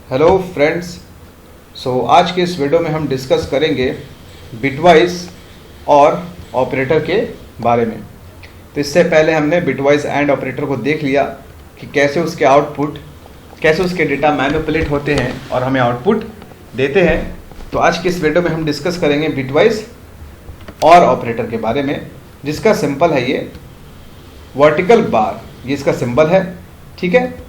Hello friends. आज के इस वीडियो में हम डिस्कस करेंगे बिटवाइज और ऑपरेटर के बारे में। तो इससे पहले हमने बिटवाइज एंड ऑपरेटर को देख लिया कि कैसे उसके डेटा मैनिपुलेट होते हैं और हमें आउटपुट देते हैं। तो आज के इस वीडियो में हम डिस्कस करेंगे बिटवाइज और ऑपरेटर के बारे में, जिसका सिंपल है ये वर्टिकल बार, ये इसका सिंबल है, ठीक है।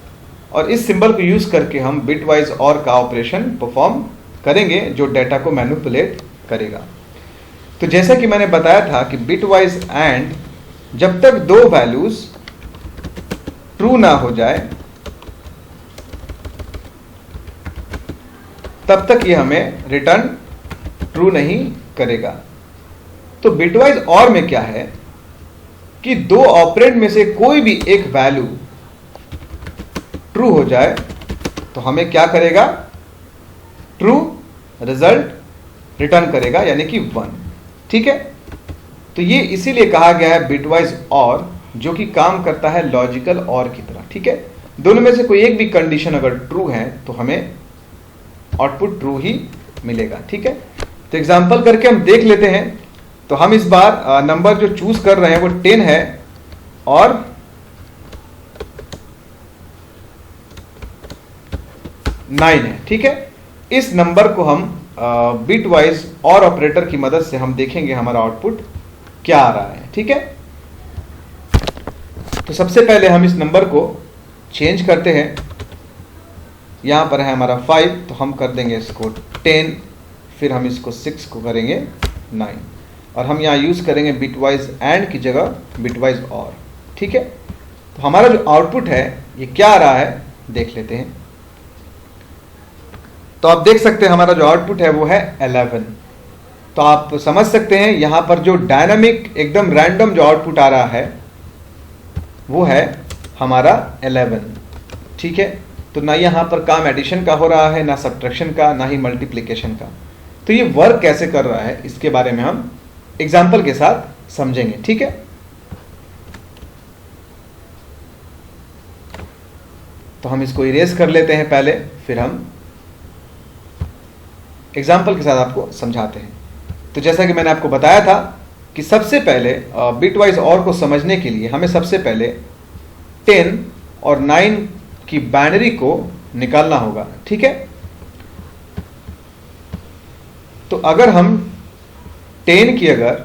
और इस सिंबल को यूज करके हम बिटवाइज और का ऑपरेशन परफॉर्म करेंगे जो डेटा को मैनिपुलेट करेगा। तो जैसा कि मैंने बताया था कि बिटवाइज एंड जब तक दो वैल्यूज ट्रू ना हो जाए तब तक ये हमें रिटर्न ट्रू नहीं करेगा। तो बिटवाइज और में क्या है कि दो ऑपरेंड में से कोई भी एक वैल्यू ट्रू हो जाए तो हमें क्या करेगा, ट्रू रिजल्ट रिटर्न करेगा, यानी कि 1, ठीक है। तो ये इसीलिए कहा गया है बिटवाइज और, जो कि काम करता है लॉजिकल और की तरह, ठीक है। दोनों में से कोई एक भी कंडीशन अगर ट्रू है तो हमें आउटपुट ट्रू ही मिलेगा, ठीक है। तो एग्जांपल करके हम देख लेते हैं। तो हम इस बार नंबर जो चूज कर रहे हैं वो 10 है और 9 है, ठीक है। इस नंबर को हम बिटवाइज और ऑपरेटर की मदद से हम देखेंगे हमारा आउटपुट क्या आ रहा है, ठीक है। तो सबसे पहले हम इस नंबर को चेंज करते हैं। यहां पर है हमारा 5, तो हम कर देंगे इसको 10, फिर हम इसको 6 को करेंगे 9, और हम यहां यूज करेंगे बिटवाइज एंड की जगह बिटवाइज और, ठीक है। तो हमारा जो आउटपुट है ये क्या आ रहा है देख लेते हैं। तो आप देख सकते हैं हमारा जो आउटपुट है वो है 11। तो आप समझ सकते हैं यहां पर जो डायनामिक एकदम रैंडम जो आउटपुट आ रहा है वो है हमारा 11, ठीक है। तो ना यहां पर काम एडिशन का हो रहा है, ना सब्ट्रैक्शन का, ना ही मल्टीप्लिकेशन का। तो ये वर्क कैसे कर रहा है इसके बारे में हम एग्जाम्पल के साथ समझेंगे, ठीक है। तो हम इसको इरेज कर लेते हैं पहले, फिर हम एग्जाम्पल के साथ आपको समझाते हैं। तो जैसा कि मैंने आपको बताया था कि सबसे पहले बिटवाइज और को समझने के लिए हमें सबसे पहले 10 और 9 की बाइनरी को निकालना होगा, ठीक है। तो अगर हम 10 की अगर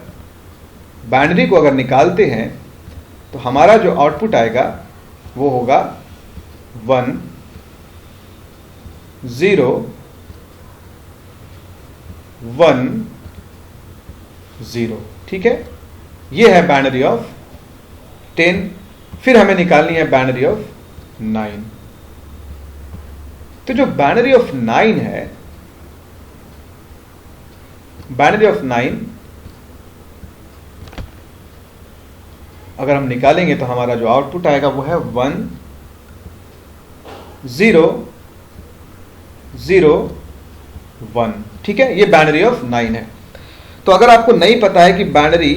बाइनरी को अगर निकालते हैं तो हमारा जो आउटपुट आएगा वो होगा 1 0 1 0, ठीक है। ये है बाइनरी ऑफ 10। फिर हमें निकालनी है बाइनरी ऑफ 9। तो जो बाइनरी ऑफ 9 है, बाइनरी ऑफ 9 अगर हम निकालेंगे तो हमारा जो आउटपुट आएगा वो है 1 0 0 1, ठीक है। ये बाइनरी ऑफ 9 है। तो अगर आपको नहीं पता है कि बाइनरी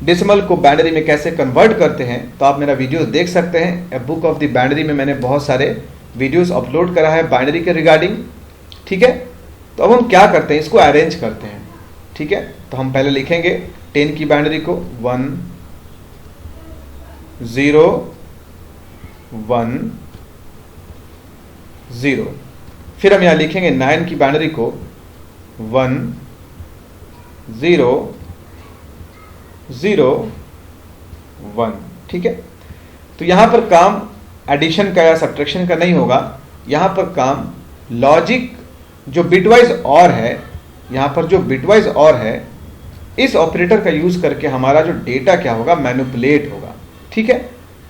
डेसिमल को बाइनरी में कैसे कन्वर्ट करते हैं तो आप मेरा वीडियो देख सकते हैं। A book of the binary में मैंने बहुत सारे वीडियोस अपलोड करा है बाइनरी के रिगार्डिंग, ठीक है। तो अब हम क्या करते हैं, इसको अरेंज करते हैं, ठीक है। तो हम पहले लिखेंगे 10 की बाइनरी को 1 0 1 0। फिर हम यहां लिखेंगे 9 की बाइनरी को 1 0 0 1, ठीक है। तो यहां पर काम एडिशन का या सब्ट्रैक्शन का नहीं होगा, यहां पर काम लॉजिक जो बिटवाइज और है, यहां पर जो बिटवाइज और है इस ऑपरेटर का यूज करके हमारा जो डेटा क्या होगा, मैनिपुलेट होगा, ठीक है।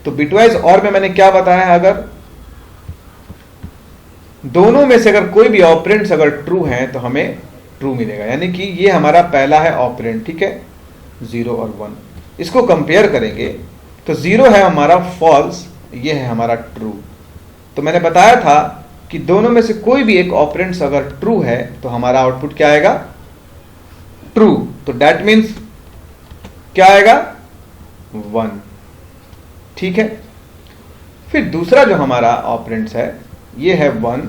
तो बिटवाइज और में मैंने क्या बताया है, अगर दोनों में से अगर कोई भी ऑपरेंड्स अगर ट्रू हैं तो हमें ट्रू मिलेगा, यानी कि ये हमारा पहला है ऑपरेंड, ठीक है, 0 और 1। इसको कंपेयर करेंगे तो 0 है हमारा फॉल्स, ये है हमारा ट्रू। तो मैंने बताया था कि दोनों में से कोई भी एक ऑपरेंड्स अगर ट्रू है तो हमारा आउटपुट क्या आएगा, ट्रू। तो दैट मीन्स क्या आएगा, 1, ठीक है। फिर दूसरा जो हमारा ऑपरेंड्स है ये है 1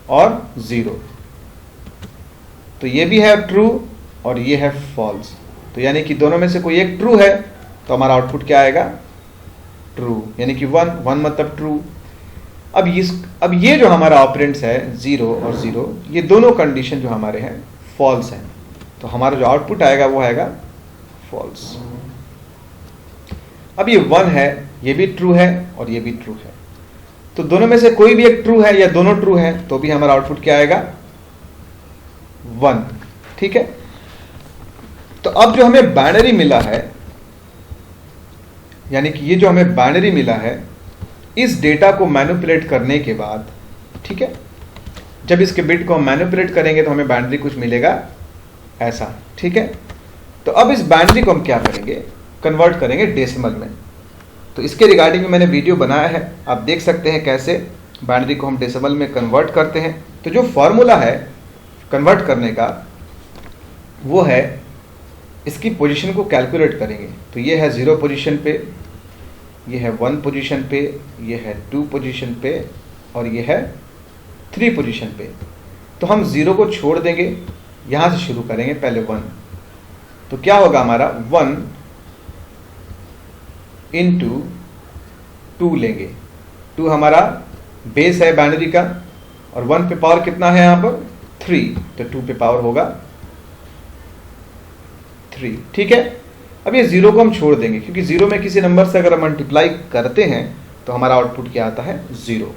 और 0। तो ये भी है ट्रू और ये है फॉल्स। तो यानी कि दोनों में से कोई एक ट्रू है तो हमारा आउटपुट क्या आएगा? ट्रू, यानी कि 1 मतलब ट्रू। अब ये जो हमारा ऑपरेंड्स है 0 और 0, ये दोनों कंडीशन जो हमारे हैं फॉल्स हैं, तो हमारा जो आउटपुट आएगा वो आएगा फॉल्स। अब ये 1 है, ये भी ट्रू है और ये भी ट्रू है, तो दोनों में से कोई भी एक ट्रू है या दोनों ट्रू है तो भी हमारा आउटपुट क्या आएगा? 1। ठीक है। तो अब जो हमें बाइनरी मिला है, यानी कि ये जो हमें बाइनरी मिला है, इस डेटा को मैनिपुलेट करने के बाद, ठीक है, जब इसके बिट को हम मैनिपुलेट करेंगे तो हमें बाइनरी कुछ मिलेगा ऐसा। ठीक है। तो अब इस बाइनरी को हम क्या करेंगे? कन्वर्ट करेंगे डेसिमल में। तो इसके रिगार्डिंग में मैंने वीडियो बनाया है, आप देख सकते हैं कैसे बाइनरी को हम डेसिमल में कन्वर्ट करते हैं। तो जो फॉर्मूला है कन्वर्ट करने का वो है, इसकी पोजीशन को कैलकुलेट करेंगे। तो ये है 0 पोजीशन पे, ये है 1 पोजीशन पे, ये है 2 पोजीशन पे और ये है 3 पोजीशन पे। तो हम 0 को छोड़ देंगे, यहां से शुरू करेंगे पहले 1। तो क्या होगा हमारा? 1 इंटू 2 लेंगे। 2 हमारा बेस है बाइनरी का और 1 पे पावर कितना है यहां पर? 3, तो 2 पे पावर होगा 3। ठीक है। अब ये 0 को हम छोड़ देंगे क्योंकि 0 में किसी नंबर से अगर हम मल्टीप्लाई करते हैं तो हमारा आउटपुट क्या आता है? 0।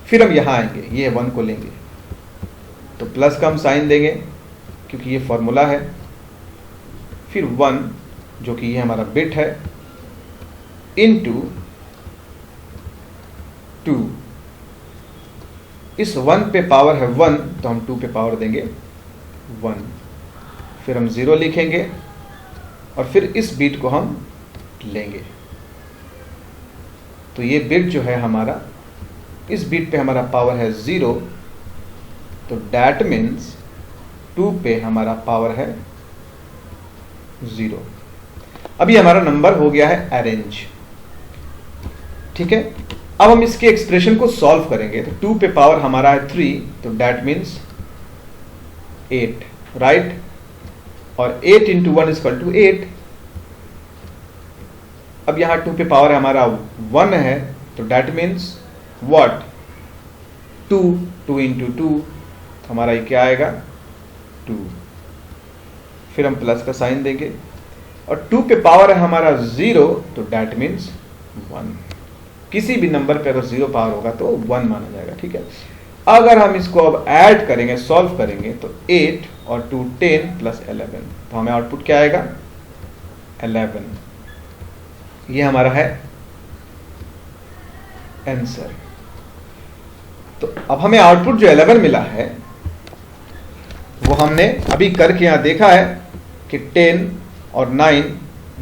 फिर हम यहां आएंगे, ये 1 को लेंगे तो प्लस का हम साइन देंगे क्योंकि ये फॉर्मूला है। फिर 1 जो कि ये हमारा बिट है इनटू 2। इस 1 पे पावर है 1 तो हम 2 पे पावर देंगे 1। फिर हम 0 लिखेंगे और फिर इस बीट को हम लेंगे। तो ये बिट जो है हमारा, इस बीट पे हमारा पावर है 0, तो दैट मीन्स 2 पे हमारा पावर है 0। अभी हमारा नंबर हो गया है अरेंज। ठीक है। अब हम इसके एक्सप्रेशन को सॉल्व करेंगे। तो 2 पे पावर हमारा है 3, तो दैट मीन्स 8, राइट। और 8 इंटू 1 इक्वल टू 8। अब यहां 2 पे पावर हमारा 1 है, तो दैट मीन्स व्हाट? 2 इंटू 2, तो हमारा ये क्या आएगा? 2। फिर हम प्लस का साइन देंगे और 2 पे पावर है हमारा 0, तो दैट मीन्स 1। किसी भी नंबर पे अगर 0 पावर होगा तो 1 माना जाएगा। ठीक है। अगर हम इसको अब ऐड करेंगे, सॉल्व करेंगे, तो 8 और 2 10 प्लस 11, तो हमें आउटपुट क्या आएगा? 11। ये हमारा है आंसर। तो अब हमें आउटपुट जो 11 मिला है वो हमने अभी करके यहां देखा है कि 10 और 9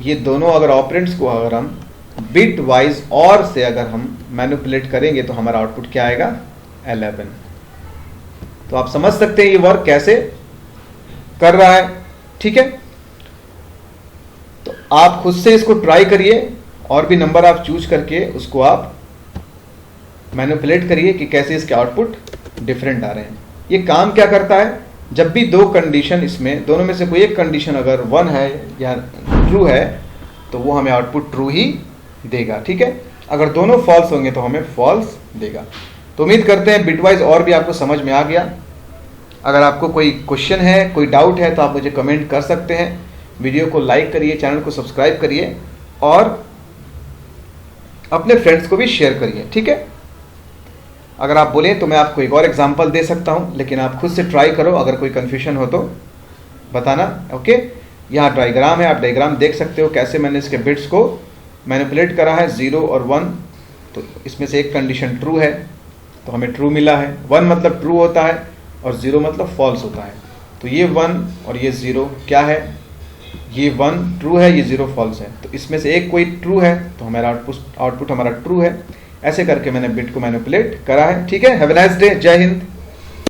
ये दोनों अगर ऑपरेंड्स को अगर हम बिट वाइज और से अगर हम मैनिपुलेट करेंगे तो हमारा आउटपुट क्या आएगा? 11। तो आप समझ सकते हैं ये वर्क कैसे कर रहा है। ठीक है। तो आप खुद से इसको ट्राई करिए और भी नंबर आप चूज करके उसको आप मैनिपुलेट करिए कि कैसे इसके आउटपुट डिफरेंट आ रहे हैं। ये काम क्या करता है? जब भी दो कंडीशन, इसमें दोनों में से कोई एक कंडीशन अगर 1 है या ट्रू है तो वो हमें आउटपुट ट्रू ही देगा। ठीक है। अगर दोनों फॉल्स होंगे तो हमें फॉल्स देगा। तो उम्मीद करते हैं बिटवाइज और भी आपको समझ में आ गया। अगर आपको कोई क्वेश्चन है, कोई डाउट है तो आप मुझे कमेंट कर सकते हैं। वीडियो को लाइक करिए, चैनल को सब्सक्राइब करिए और अपने फ्रेंड्स को भी शेयर करिए। ठीक है। अगर आप बोलें तो मैं आपको एक और एग्जांपल दे सकता हूं, लेकिन आप खुद से ट्राई करो। अगर कोई कन्फ्यूजन हो तो बताना। ओके। यहाँ डायग्राम है, आप डायग्राम देख सकते हो कैसे मैंने इसके बिट्स को मैनिपुलेट करा है। 0 और 1, तो इसमें से एक कंडीशन ट्रू है तो हमें ट्रू मिला है। 1 मतलब ट्रू होता है और 0 मतलब फॉल्स होता है। तो ये 1 और ये 0 क्या है? ये 1 ट्रू है, ये 0 फॉल्स है। तो इसमें से एक कोई ट्रू है तो हमारा आउटपुट हमारा ट्रू है। ऐसे करके मैंने बिट को मैनिपुलेट करा है। ठीक है। Have a nice day. जय हिंद।